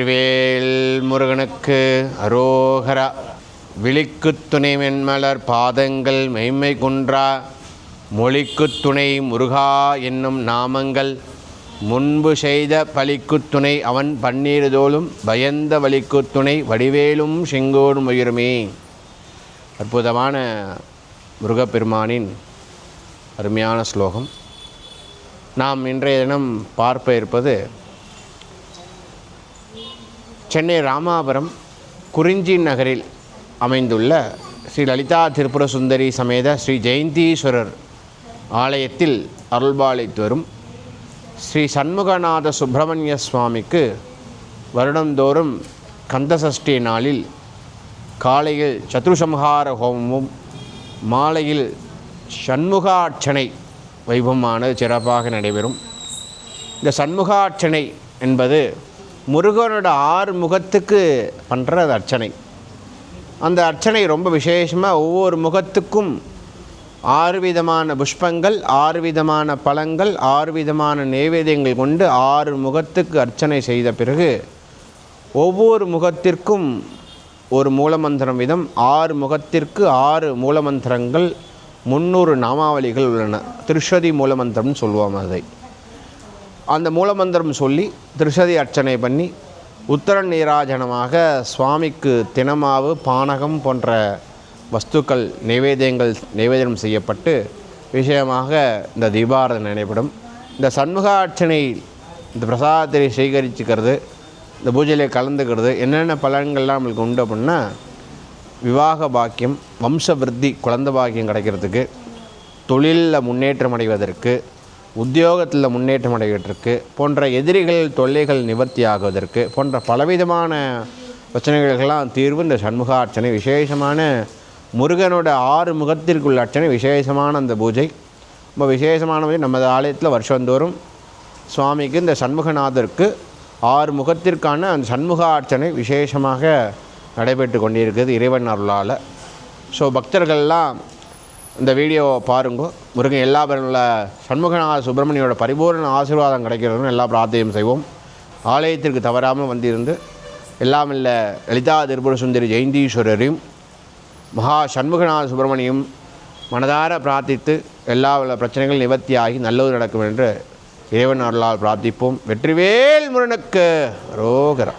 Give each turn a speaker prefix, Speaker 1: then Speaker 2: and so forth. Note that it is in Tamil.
Speaker 1: வேல் முருகனுக்கு அரோகரா. விழிக்குத் துணை மென்மலர் பாதங்கள் மெய்மை குன்றா மொழிக்குத் துணை முருகா என்னும் நாமங்கள் முன்பு செய்த பலிக்குத் துணை அவன் பன்னீர்தோளும் பயந்த வலிக்குத் துணை வடிவேலும் செங்கோடும் உயிருமே. அற்புதமான முருகப்பெருமானின் அருமையான ஸ்லோகம். நாம் இன்றைய தினம் பார்ப்ப இருப்பது சென்னை ராமாபுரம் குறிஞ்சி நகரில் அமைந்துள்ள ஸ்ரீ லலிதா திரிபுர சுந்தரி சமேத ஸ்ரீ ஜெயந்தீஸ்வரர் ஆலயத்தில் அருள்பாலித்து வரும் ஸ்ரீ சண்முகநாத சுப்பிரமணிய சுவாமிக்கு வருடந்தோறும் கந்தசஷ்டி நாளில் காலையில் சத்ருசம்ஹார ஹோமமும் மாலையில் சண்முகார்ச்சனை வைபவமானது சிறப்பாக நடைபெறும். இந்த சண்முகார்ச்சனை என்பது முருகனோட 6 முகத்துக்கு பண்ணுற அர்ச்சனை. அந்த அர்ச்சனை ரொம்ப விசேஷமாக ஒவ்வொரு முகத்துக்கும் 6 விதமான புஷ்பங்கள், 6 விதமான பழங்கள், 6 விதமான நைவேத்தியங்கள் கொண்டு 6 முகத்துக்கு அர்ச்சனை செய்த பிறகு ஒவ்வொரு முகத்திற்கும் ஒரு மூலமந்திரம் வீதம் 6 முகத்திற்கு 6 மூலமந்திரங்கள் 300 நாமாவளிகள் உள்ளன. திருஷதி மூலமந்திரம்னு சொல்லுவோம். அதை அந்த மூலமந்திரம் சொல்லி திருஷதி அர்ச்சனை பண்ணி உத்தர நீராஜனமாக சுவாமிக்கு தினமாவு பானகம் போன்ற வஸ்துக்கள் நைவேத்தியம் செய்யப்பட்டு விஷயமாக இந்த தீபாராதனை நடைபெறும். இந்த சண்முக அர்ச்சனை இந்த பிரசாதத்தை சேகரிச்சுக்கிறது, இந்த பூஜையிலே கலந்துக்கிறது என்னென்ன பலன்கள்லாம் நம்மளுக்கு உண்டு அப்படின்னா, விவாக பாக்கியம், வம்ச விருத்தி, குழந்தை பாக்கியம் கிடைக்கிறதுக்கு, தொழிலில் முன்னேற்றம் அடைவதற்கு, உத்தியோகத்தில் முன்னேற்றம் அடைவதற்கு, போன்ற எதிரிகள் தொல்லைகள் நிவர்த்தி ஆகுவதற்கு போன்ற பலவிதமான பிரச்சனைகளுக்கெல்லாம் தீர்வு இந்த சண்முகார்ச்சனை. விசேஷமான முருகனோட 6 முகத்திற்குள்ள அர்ச்சனை, விசேஷமான அந்த பூஜை ரொம்ப விசேஷமான பூஜை. நமது ஆலயத்தில் வருஷந்தோறும் சுவாமிக்கு இந்த சண்முகநாதருக்கு 6 முகத்திற்கான அந்த சண்முகார்ச்சனை விசேஷமாக நடைபெற்று கொண்டிருக்கிறது இறைவன் அருளால். ஸோ பக்தர்கள்லாம் இந்த வீடியோவை பாருங்க. முருகன் எல்லா பேருள்ள சண்முகநாத சுப்பிரமணியோட பரிபூர்ண ஆசீர்வாதம் கிடைக்கிறதுன்னு எல்லா பிரார்த்தனையும் செய்வோம். ஆலயத்திற்கு தவறாமல் வந்திருந்து எல்லாம் இல்லை லலிதா திரிபுர சுந்தரி ஜெயந்தீஸ்வரரையும் மகா சண்முகநாத சுப்பிரமணியும் மனதார பிரார்த்தித்து எல்லா பிரச்சனைகள் நிவர்த்தியாகி நல்லது நடக்கும் என்று இறைவன் அருளால் பிரார்த்திப்போம். வெற்றிவேல் முருகனுக்கு அரோகரா.